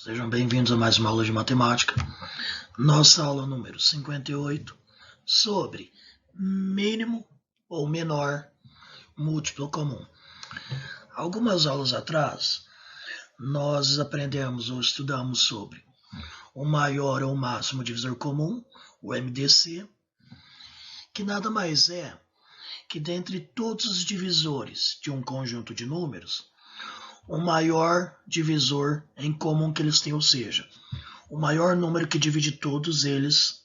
Sejam bem-vindos a mais uma aula de matemática. Nossa aula número 58 sobre mínimo ou menor múltiplo comum. Algumas aulas atrás, nós aprendemos ou estudamos sobre o maior ou máximo divisor comum, o MDC, que nada mais é que dentre todos os divisores de um conjunto de números, o maior divisor em comum que eles têm, ou seja, o maior número que divide todos eles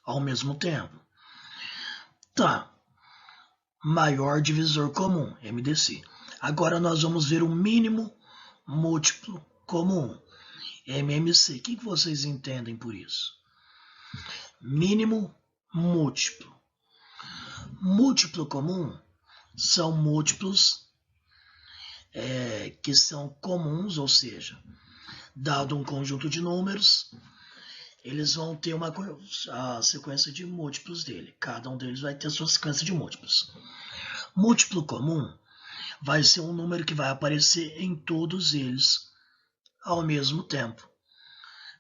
ao mesmo tempo. Tá, maior divisor comum, MDC. Agora nós vamos ver o mínimo múltiplo comum, MMC. O que vocês entendem por isso? Mínimo múltiplo. Múltiplo comum são múltiplos que são comuns, ou seja, dado um conjunto de números, eles vão ter a sequência de múltiplos dele. Cada um deles vai ter a sua sequência de múltiplos. Múltiplo comum vai ser um número que vai aparecer em todos eles ao mesmo tempo.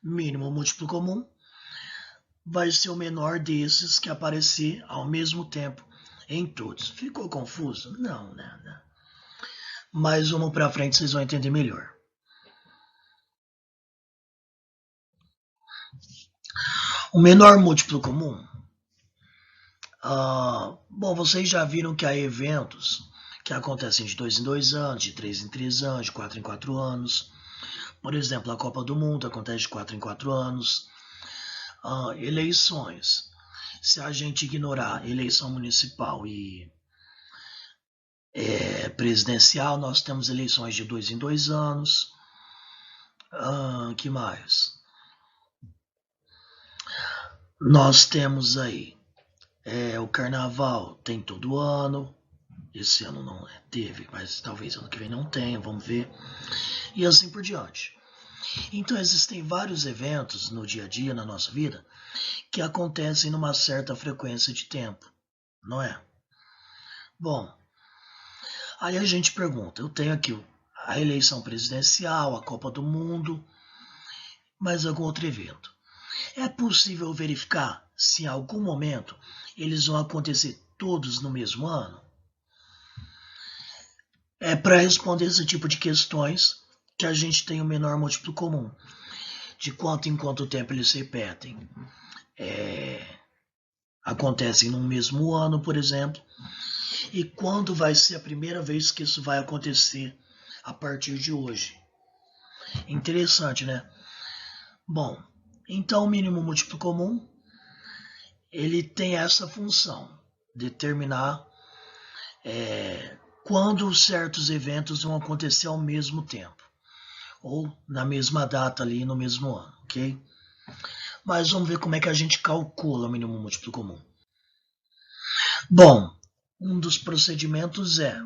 Mínimo múltiplo comum vai ser o menor desses que aparecer ao mesmo tempo em todos. Ficou confuso? Não, né? Mas vamos para frente, vocês vão entender melhor. O menor múltiplo comum, bom, vocês já viram que há eventos que acontecem de 2 em 2 anos, de 3 em 3 anos, de 4 em 4 anos. Por exemplo, a Copa do Mundo acontece de 4 em 4 anos. Eleições. Se a gente ignorar eleição municipal e presidencial, nós temos eleições de 2 em 2 anos. Que mais? Nós temos aí o carnaval, tem todo ano. Esse ano não teve, mas talvez ano que vem não tenha, vamos ver. E assim por diante. Então existem vários eventos no dia a dia, na nossa vida, que acontecem numa certa frequência de tempo, não é? Bom, aí a gente pergunta, eu tenho aqui a eleição presidencial, a Copa do Mundo, mais algum outro evento. É possível verificar se em algum momento eles vão acontecer todos no mesmo ano? É para responder esse tipo de questões que a gente tem o menor múltiplo comum. De quanto em quanto tempo eles se repetem. Acontecem no mesmo ano, por exemplo. E quando vai ser a primeira vez que isso vai acontecer a partir de hoje? Interessante, né? Bom, então o mínimo múltiplo comum, ele tem essa função, determinar quando certos eventos vão acontecer ao mesmo tempo, ou na mesma data ali, no mesmo ano, ok? Mas vamos ver como é que a gente calcula o mínimo múltiplo comum. Bom, um dos procedimentos é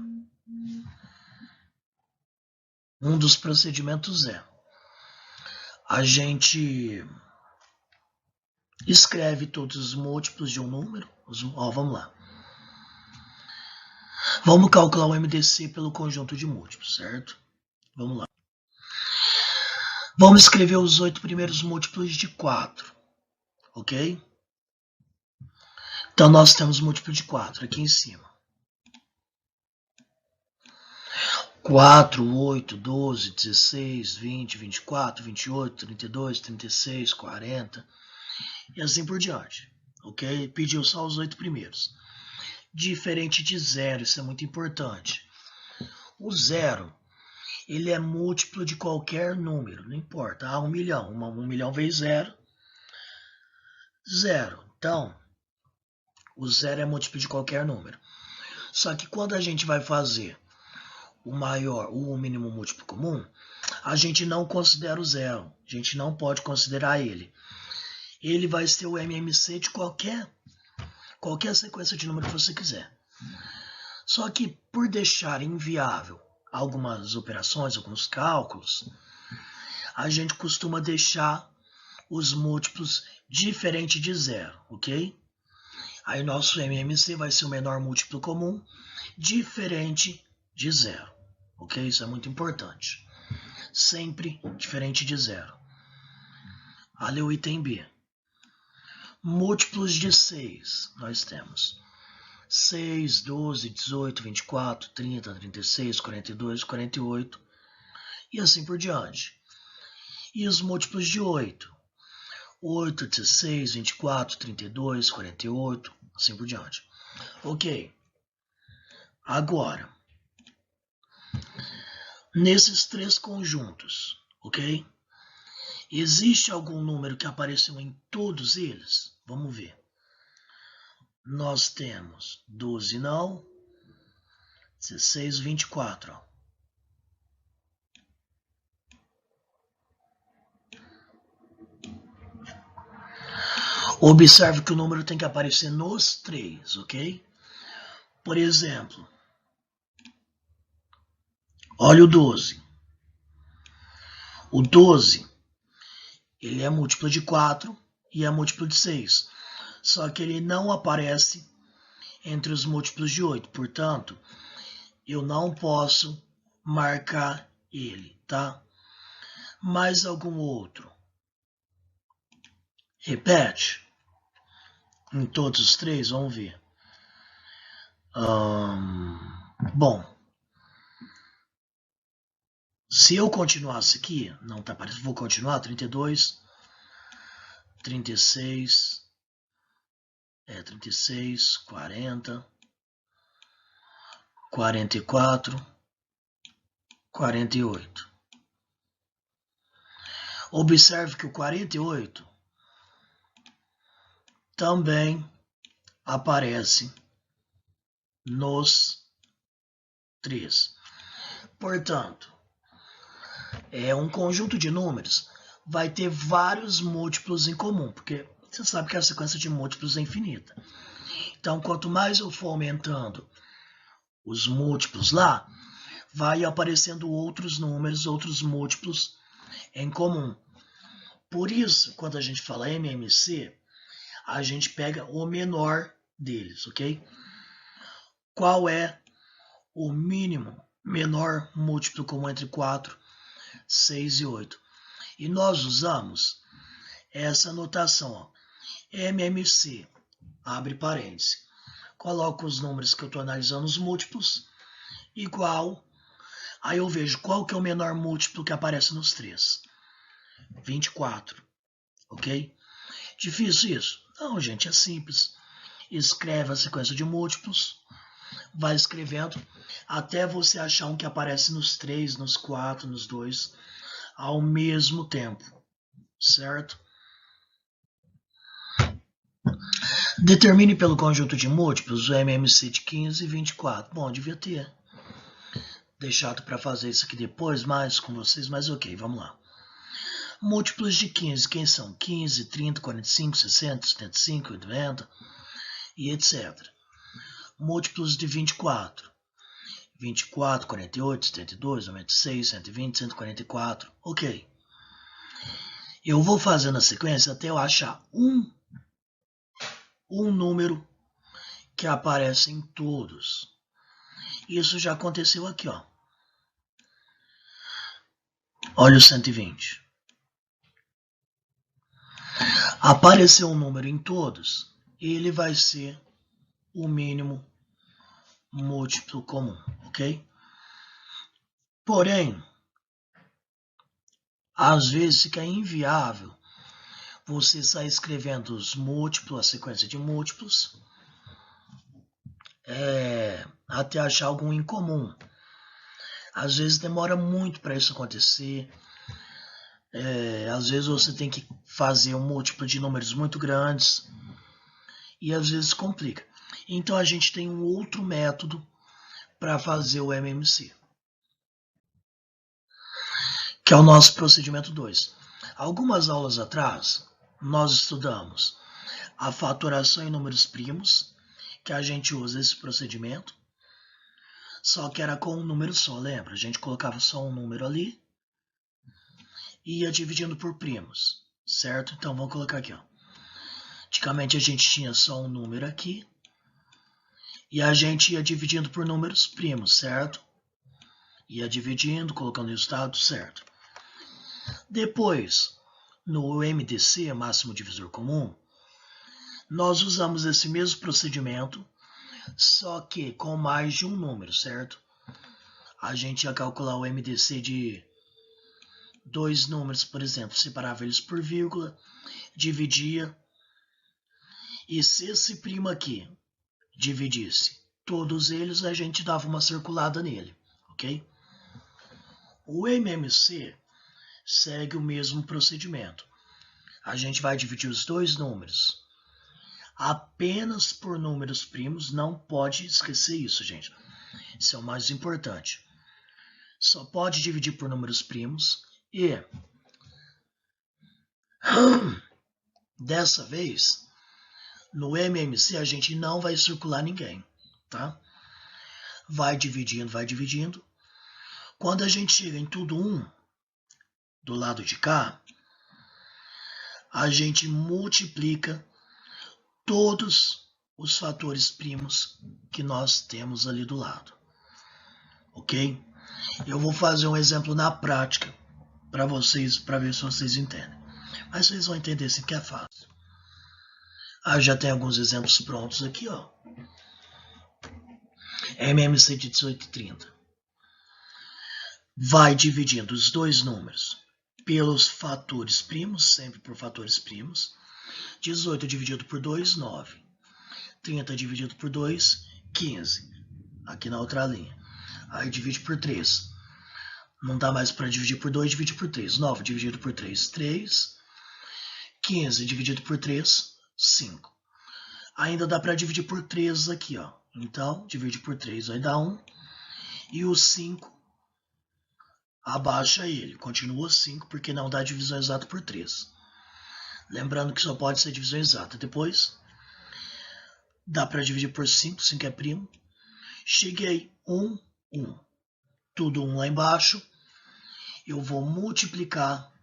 a gente escreve todos os múltiplos de um número. Vamos lá. Vamos calcular o MDC pelo conjunto de múltiplos, certo? Vamos lá. Vamos escrever os 8 primeiros múltiplos de 4, ok? Então nós temos múltiplo de 4 aqui em cima. 4, 8, 12, 16, 20, 24, 28, 32, 36, 40 e assim por diante, ok? Pediu só os 8 primeiros. Diferente de zero, isso é muito importante. O zero, ele é múltiplo de qualquer número, não importa. 1 milhão, 1 milhão vezes zero, zero. Então, o zero é múltiplo de qualquer número. Só que quando a gente vai fazer o mínimo múltiplo comum, a gente não considera o zero. A gente não pode considerar ele. Ele vai ser o MMC de qualquer sequência de número que você quiser. Só que por deixar inviável algumas operações, alguns cálculos, a gente costuma deixar os múltiplos diferente de zero, ok? Aí nosso MMC vai ser o menor múltiplo comum diferente de zero, ok? Isso é muito importante. sempre diferente de zero. Ali o item B. Múltiplos de 6, nós temos 6, 12, 18, 24, 30, 36, 42, 48 e assim por diante. E os múltiplos de 8? 8, 16, 24, 32, 48, assim por diante. Ok. Agora, nesses três conjuntos, ok? Existe algum número que apareceu em todos eles? Vamos ver. Nós temos 12 não, 16, 24. Ó. Observe que o número tem que aparecer nos três, ok? Por exemplo, olha o 12. O 12, ele é múltiplo de 4 e é múltiplo de 6. Só que ele não aparece entre os múltiplos de 8. Portanto, eu não posso marcar ele, tá? Mais algum outro? Repete. Em todos os três, vamos ver. Bom, se eu continuasse aqui, não tá aparecendo, vou continuar, 32, 36, 36, 40, 44, 48. Observe que o 48 também aparece nos três. Portanto, um conjunto de números vai ter vários múltiplos em comum, porque você sabe que a sequência de múltiplos é infinita. Então, quanto mais eu for aumentando os múltiplos lá, vai aparecendo outros números, outros múltiplos em comum. Por isso, quando a gente fala MMC, a gente pega o menor deles, ok? Qual é o mínimo, menor múltiplo comum entre 4, 6 e 8? E nós usamos essa notação, ó, MMC, abre parênteses, coloco os números que eu estou analisando, os múltiplos, igual, aí eu vejo qual que é o menor múltiplo que aparece nos três. 24, ok? Difícil isso? Não, gente, é simples. Escreve a sequência de múltiplos, vai escrevendo até você achar um que aparece nos 3, nos 4, nos 2, ao mesmo tempo, certo? Determine pelo conjunto de múltiplos o MMC de 15 e 24. Bom, devia ter deixado para fazer isso aqui depois, mais com vocês, mas ok, vamos lá. Múltiplos de 15, quem são? 15, 30, 45, 60, 75, 90 e etc. Múltiplos de 24. 24, 48, 72, 96, 120, 144. Ok. Eu vou fazendo a sequência até eu achar um número que aparece em todos. Isso já aconteceu aqui, ó. Olha o 120. Apareceu um número em todos, ele vai ser o mínimo múltiplo comum, ok? Porém, às vezes fica inviável você sair escrevendo os múltiplos, a sequência de múltiplos, até achar algum em comum. Às vezes demora muito para isso acontecer. Às vezes você tem que fazer um múltiplo de números muito grandes e às vezes complica. Então a gente tem um outro método para fazer o MMC, que é o nosso procedimento 2. Algumas aulas atrás, nós estudamos a fatoração em números primos, que a gente usa esse procedimento, só que era com um número só, lembra? A gente colocava só um número ali e ia dividindo por primos, certo? Então vamos colocar aqui, ó. Antigamente a gente tinha só um número aqui e a gente ia dividindo por números primos, certo? Ia dividindo, colocando o resultado, certo? Depois, no MDC, máximo divisor comum, nós usamos esse mesmo procedimento, só que com mais de um número, certo? A gente ia calcular o MDC de dois números, por exemplo, separava eles por vírgula, dividia, e se esse primo aqui dividisse todos eles, a gente dava uma circulada nele, ok? O MMC segue o mesmo procedimento. A gente vai dividir os dois números apenas por números primos, não pode esquecer isso, gente. Isso é o mais importante. Só pode dividir por números primos e dessa vez, no MMC a gente não vai circular ninguém, tá? Vai dividindo, vai dividindo. Quando a gente chega em tudo 1, do lado de cá, a gente multiplica todos os fatores primos que nós temos ali do lado, ok? Eu vou fazer um exemplo na prática para vocês, para ver se vocês entendem. Mas vocês vão entender sim que é fácil. Já tem alguns exemplos prontos aqui, ó. MMC de 1830. Vai dividindo os dois números pelos fatores primos, sempre por fatores primos. 18 dividido por 2, 9. 30 dividido por 2, 15. Aqui na outra linha. Aí divide por 3. Não dá mais para dividir por 2, divide por 3. 9 dividido por 3, 3. 15 dividido por 3, 5. Ainda dá para dividir por 3 aqui, ó. Então, divide por 3 vai dar 1. E o 5, abaixa ele. Continua 5, porque não dá divisão exata por 3. Lembrando que só pode ser divisão exata. Depois, dá para dividir por 5, 5 é primo. Cheguei 1, 1. Tudo 1 lá embaixo. Eu vou multiplicar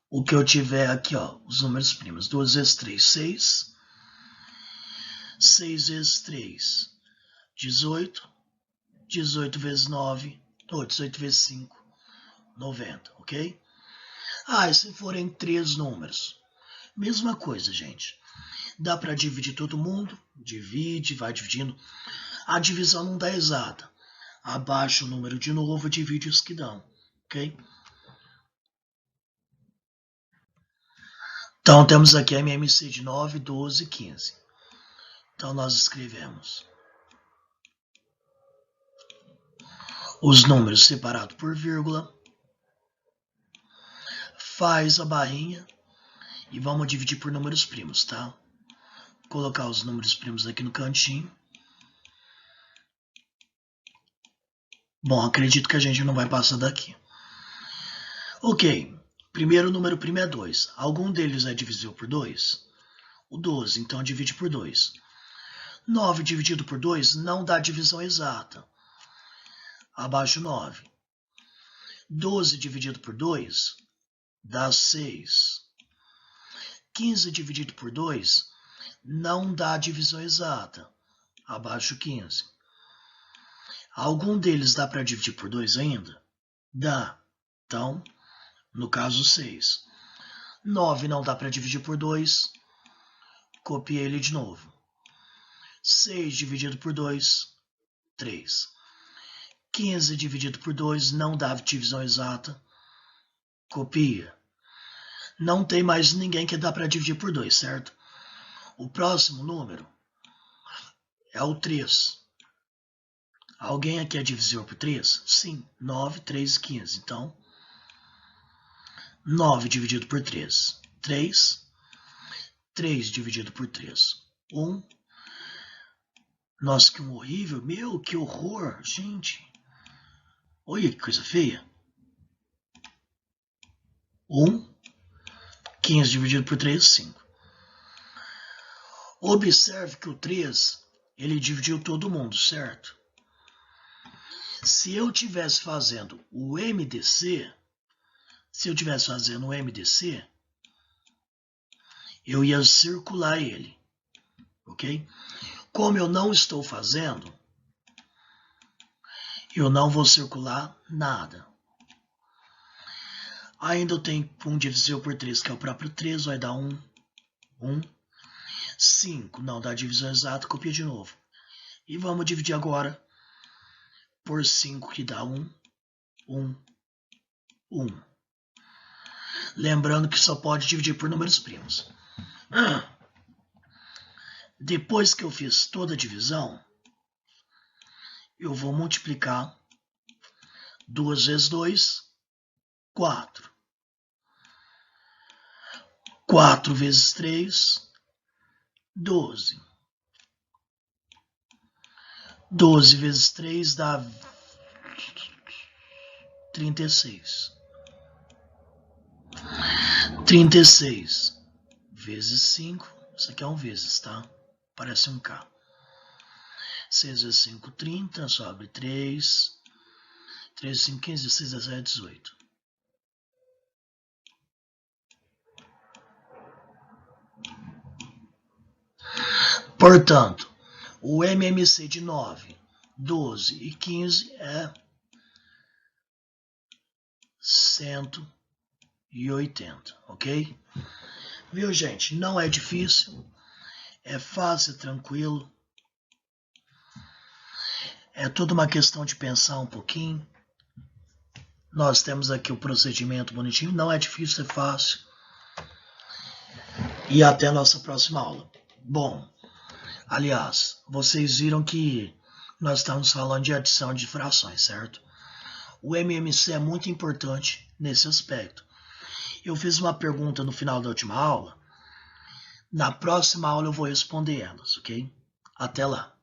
o que eu tiver aqui, ó, os números primos. 2 vezes 3, 6. 6 vezes 3, 18. 18 vezes 9, ou 18 vezes 5, 90, ok? E se forem 3 números? Mesma coisa, gente. Dá para dividir todo mundo, divide, vai dividindo. A divisão não dá exata. Abaixa o número de novo, divide os que dão, ok? Então, temos aqui a MMC de 9, 12 e 15. Então, nós escrevemos os números separados por vírgula, faz a barrinha e vamos dividir por números primos, tá? Vou colocar os números primos aqui no cantinho. Bom, acredito que a gente não vai passar daqui. Ok, primeiro número primo é 2. Algum deles é divisível por 2? O 12, então divide por 2. 9 dividido por 2 não dá divisão exata. Abaixo 9. 12 dividido por 2 dá 6. 15 dividido por 2 não dá divisão exata. Abaixo 15. Algum deles dá para dividir por 2 ainda? Dá. Então, no caso 6. 9 não dá para dividir por 2. Copiei ele de novo. 6 dividido por 2, 3. 15 dividido por 2 não dá divisão exata. Copia. Não tem mais ninguém que dá para dividir por 2, certo? O próximo número é o 3. Alguém aqui é divisor por 3? Sim. 9, 3 e 15. Então, 9 dividido por 3, 3. 3 dividido por 3, 1. Nossa, que horrível. Meu, que horror, gente. Olha que coisa feia. 1. 15 dividido por 3, 5. Observe que o 3, ele dividiu todo mundo, certo? Se eu estivesse fazendo o MDC, eu ia circular ele, ok? Como eu não estou fazendo, Eu não vou circular nada. Ainda eu tenho 1 divisível por 3, que é o próprio 3, vai dar 1. 1. 5, não dá divisão exata, copia de novo. E vamos dividir agora por 5, que dá 1, 1, 1. Lembrando que só pode dividir por números primos. Depois que eu fiz toda a divisão, eu vou multiplicar 2 vezes 2, 4. 4 vezes 3, 12. 12 vezes 3 dá 36. 36 vezes 5, isso aqui é um vezes, tá? Parece um K. 6 vezes 5, 30, sobre 3. 3, 5, 15, 16, 17, 18. Portanto, o MMC de 9, 12 e 15 é 180, ok? Viu, gente? Não é difícil, é fácil, tranquilo. É tudo uma questão de pensar um pouquinho. Nós temos aqui o procedimento bonitinho, não é difícil, é fácil. E até a nossa próxima aula. Bom, aliás, vocês viram que nós estamos falando de adição de frações, certo? O MMC é muito importante nesse aspecto. Eu fiz uma pergunta no final da última aula. Na próxima aula eu vou responder elas, ok? Até lá.